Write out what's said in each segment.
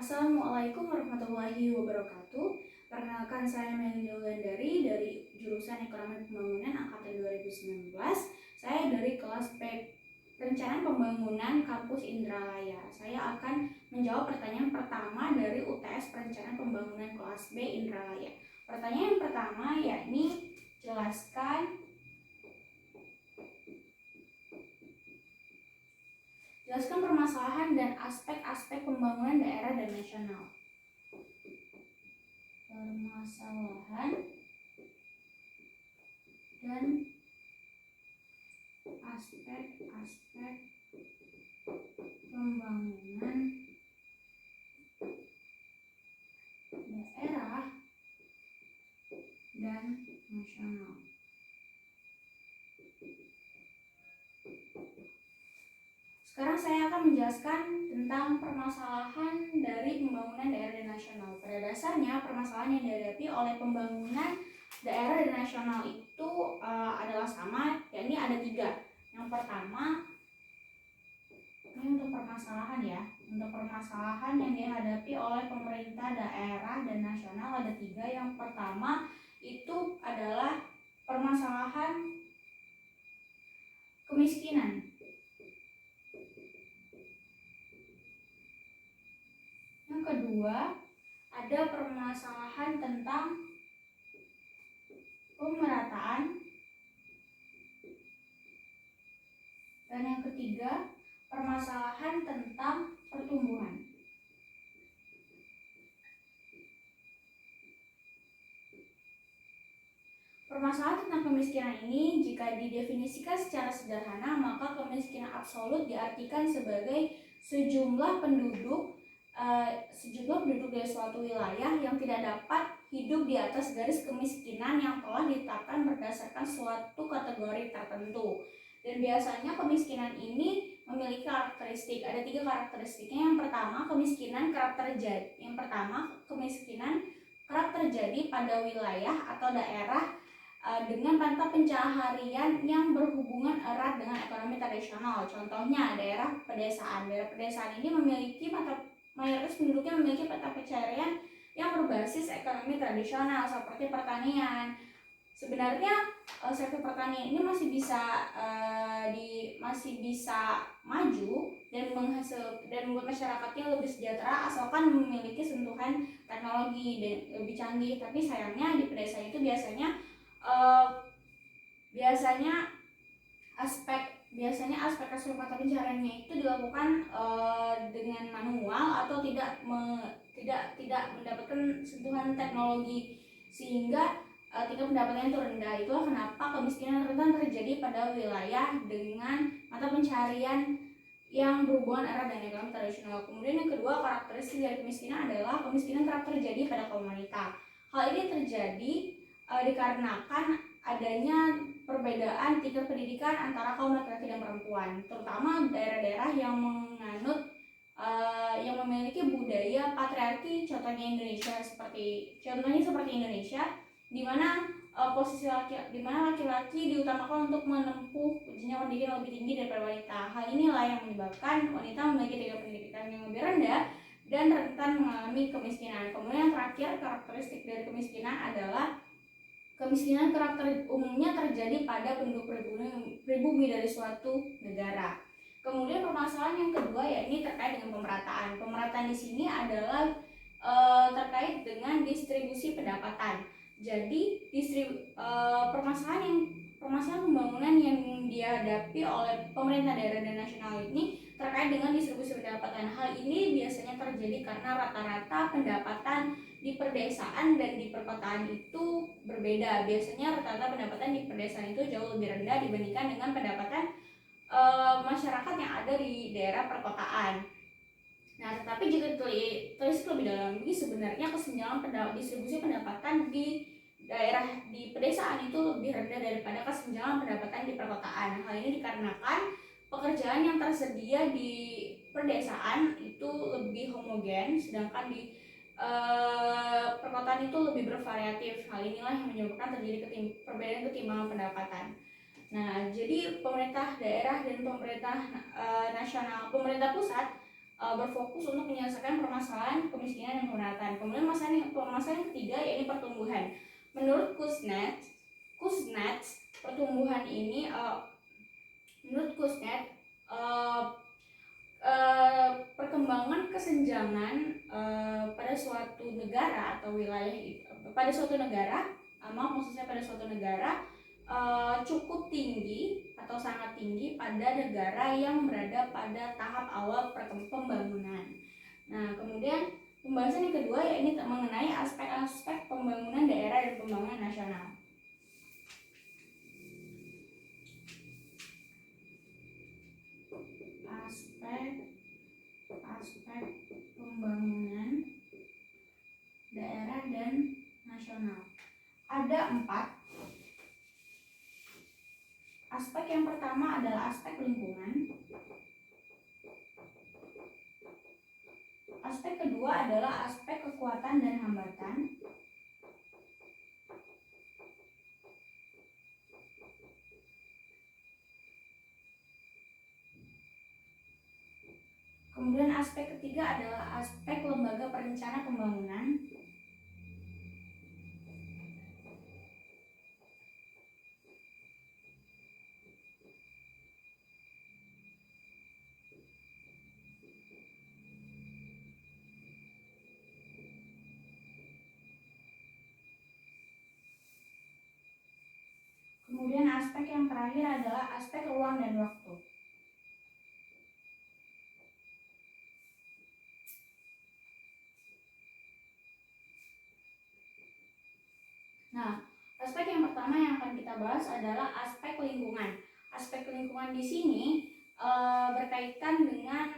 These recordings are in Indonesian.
Assalamualaikum warahmatullahi wabarakatuh. Perkenalkan, saya Melly Wulandari dari jurusan Ekonomi Pembangunan angkatan 2019. Saya dari kelas P Perencanaan Pembangunan Kampus Indralaya. Saya akan menjawab pertanyaan pertama dari UTS Perencanaan Pembangunan kelas B Indralaya. Pertanyaan yang pertama yakni jelaskan permasalahan dan aspek-aspek pembangunan daerah dan nasional. Permasalahan dan aspek-aspek pembangunan daerah dan nasional. Sekarang saya akan menjelaskan tentang permasalahan dari pembangunan daerah dan nasional. Pada dasarnya, permasalahan yang dihadapi oleh pembangunan daerah dan nasional itu adalah sama, yakni ada 3. Yang pertama, ini untuk permasalahan ya. Untuk permasalahan yang dihadapi oleh pemerintah daerah dan nasional ada 3. Yang pertama itu adalah permasalahan kemiskinan. Yang kedua, ada permasalahan tentang pemerataan. Dan yang ketiga, permasalahan tentang pertumbuhan. Permasalahan tentang kemiskinan ini jika didefinisikan secara sederhana, maka kemiskinan absolut diartikan sebagai sejumlah penduduk dari suatu wilayah yang tidak dapat hidup di atas garis kemiskinan yang telah ditetapkan berdasarkan suatu kategori tertentu. Dan biasanya kemiskinan ini memiliki karakteristik. Ada 3 karakteristiknya. Yang pertama, kemiskinan kerap terjadi pada wilayah atau daerah dengan mata pencaharian yang berhubungan erat dengan ekonomi tradisional. Contohnya daerah pedesaan. Daerah pedesaan ini mayoritas penduduknya memiliki mata pencaharian yang berbasis ekonomi tradisional seperti pertanian. Sebenarnya sektor pertanian ini masih bisa maju dan membuat masyarakatnya lebih sejahtera asalkan memiliki sentuhan teknologi dan lebih canggih. Tapi sayangnya di pedesaan itu biasanya aspek mata pencahariannya itu dilakukan dengan manual atau tidak mendapatkan sentuhan teknologi, sehingga tingkat pendapatannya itu rendah. Itulah kenapa kemiskinan rentan terjadi pada wilayah dengan mata pencaharian yang berhubungan erat dengan ekonomi tradisional. Kemudian yang kedua, karakteristik dari kemiskinan adalah kemiskinan kerap terjadi pada kaum wanita. Hal ini terjadi dikarenakan adanya perbedaan tingkat pendidikan antara kaum laki-laki dan perempuan, terutama daerah-daerah yang memiliki budaya patriarki. Contohnya seperti Indonesia, di mana laki-laki diutamakan untuk menempuh jenjang pendidikan lebih tinggi daripada wanita. Hal inilah yang menyebabkan wanita memiliki tingkat pendidikan yang lebih rendah dan rentan mengalami kemiskinan. Kemudian yang terakhir, karakteristik dari kemiskinan adalah kemiskinan umumnya terjadi pada penduduk pribumi dari suatu negara. Kemudian permasalahan yang kedua yakni terkait dengan pemerataan. Pemerataan di sini adalah terkait dengan distribusi pendapatan. Jadi permasalahan pembangunan yang dihadapi oleh pemerintah daerah dan nasional ini terkait dengan distribusi pendapatan. Hal ini biasanya terjadi karena rata-rata pendapatan di perdesaan dan di perkotaan itu berbeda. Biasanya rata-rata pendapatan di perdesaan itu jauh lebih rendah dibandingkan dengan pendapatan masyarakat yang ada di daerah perkotaan. Nah, tetapi jika ditulis lebih dalam lagi, sebenarnya kesenjangan distribusi pendapatan di daerah di pedesaan itu lebih rendah daripada kesenjangan pendapatan di perkotaan. Hal ini dikarenakan pekerjaan yang tersedia di pedesaan itu lebih homogen, sedangkan di perkotaan itu lebih bervariatif. Hal inilah yang menyebabkan terjadi perbedaan ketimbangan pendapatan. Nah, jadi pemerintah daerah dan pemerintah nasional, pemerintah pusat berfokus untuk menyelesaikan permasalahan kemiskinan dan kemerataan. Kemudian permasalahan yang ketiga yaitu pertumbuhan. Menurut Kuznets, pertumbuhan ini perkembangan kesenjangan pada suatu negara atau wilayah pada suatu negara cukup tinggi atau sangat tinggi pada negara yang berada pada tahap awal pembangunan. Nah, kemudian pembahasan yang kedua yaitu mengenai aspek-aspek pembangunan daerah dan pembangunan nasional. Aspek pembangunan daerah dan nasional. Ada 4. Aspek yang pertama adalah aspek lingkungan. Aspek kedua adalah aspek kekuatan dan hambatan. Kemudian aspek ketiga adalah aspek lembaga perencana pembangunan. Kemudian aspek yang terakhir adalah aspek ruang dan waktu. Nah, aspek yang pertama yang akan kita bahas adalah aspek lingkungan. Aspek lingkungan di sini berkaitan dengan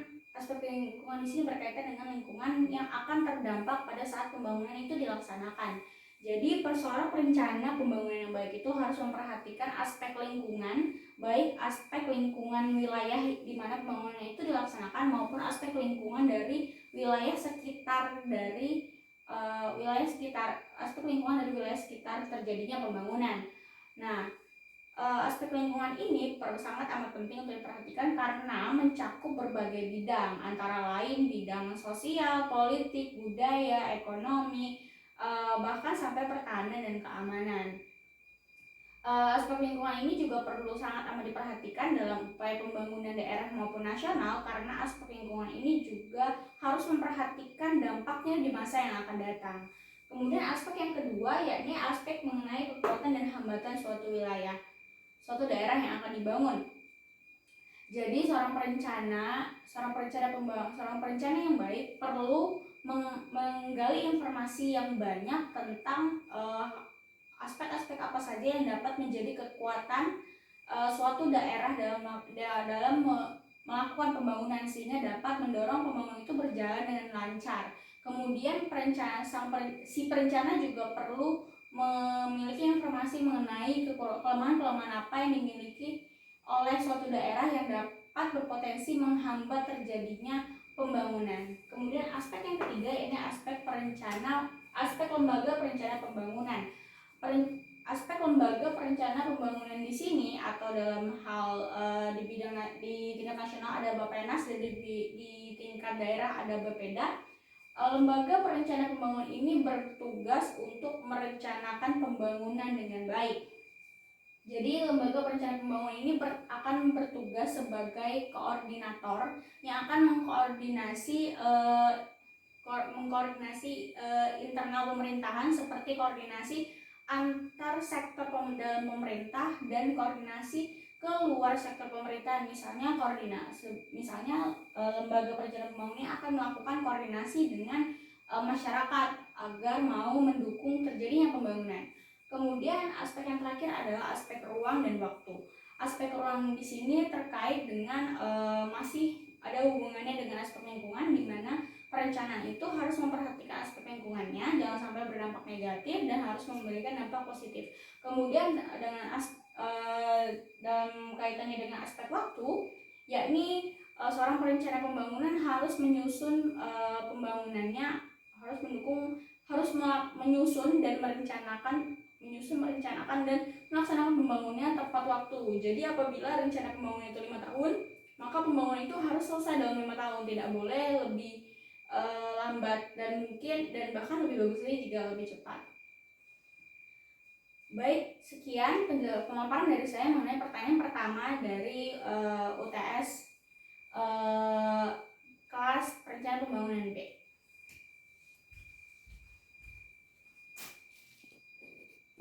lingkungan yang akan terdampak pada saat pembangunan itu dilaksanakan. Jadi persoalan perencana pembangunan yang baik itu harus memperhatikan aspek lingkungan, baik aspek lingkungan wilayah di mana pembangunan itu dilaksanakan maupun aspek lingkungan dari wilayah sekitar aspek lingkungan dari wilayah sekitar terjadinya pembangunan. Nah, aspek lingkungan ini sangat amat penting untuk diperhatikan karena mencakup berbagai bidang, antara lain bidang sosial, politik, budaya, ekonomi, bahkan sampai pertahanan dan keamanan. Aspek lingkungan ini juga perlu sangat amat diperhatikan dalam upaya pembangunan daerah maupun nasional karena aspek lingkungan ini juga harus memperhatikan dampaknya di masa yang akan datang. Kemudian aspek yang kedua yakni aspek mengenai kekuatan dan hambatan suatu daerah yang akan dibangun. Jadi seorang perencana yang baik perlu menggali informasi yang banyak tentang aspek-aspek apa saja yang dapat menjadi kekuatan suatu daerah dalam melakukan pembangunan sehingga dapat mendorong pembangunan itu berjalan dengan lancar. Kemudian si perencana juga perlu memiliki informasi mengenai kelemahan-kelemahan apa yang dimiliki oleh suatu daerah yang dapat berpotensi menghambat terjadinya pembangunan. Kemudian aspek yang ketiga ini aspek lembaga perencana pembangunan. Aspek lembaga perencana pembangunan di sini atau dalam hal di tingkat nasional ada Bappenas dan di tingkat daerah ada Bapeda. Lembaga perencana pembangunan ini bertugas untuk merencanakan pembangunan dengan baik. Jadi lembaga perencana pembangunan ini akan bertugas sebagai koordinator yang akan mengkoordinasi internal pemerintahan seperti koordinasi antar sektor dalam pemerintah dan koordinasi ke luar sektor pemerintahan. Misalnya lembaga perencana pembangunan ini akan melakukan koordinasi dengan masyarakat agar mau mendukung terjadinya pembangunan. Kemudian aspek yang terakhir adalah aspek ruang dan waktu. Aspek ruang di sini terkait dengan masih ada hubungannya dengan aspek lingkungan, di mana perencanaan itu harus memperhatikan aspek lingkungannya, jangan sampai berdampak negatif dan harus memberikan dampak positif. Kemudian dalam kaitannya dengan aspek waktu, yakni seorang perencana pembangunan harus menyusun pembangunannya, menyusun dan merencanakan dan melaksanakan pembangunannya tepat waktu. Jadi apabila rencana pembangunan itu 5 tahun, maka pembangunan itu harus selesai dalam 5 tahun, tidak boleh lebih lambat dan bahkan lebih bagus lagi jika lebih cepat. Baik, sekian pemaparan dari saya mengenai pertanyaan pertama dari UTS kelas perencanaan pembangunan B.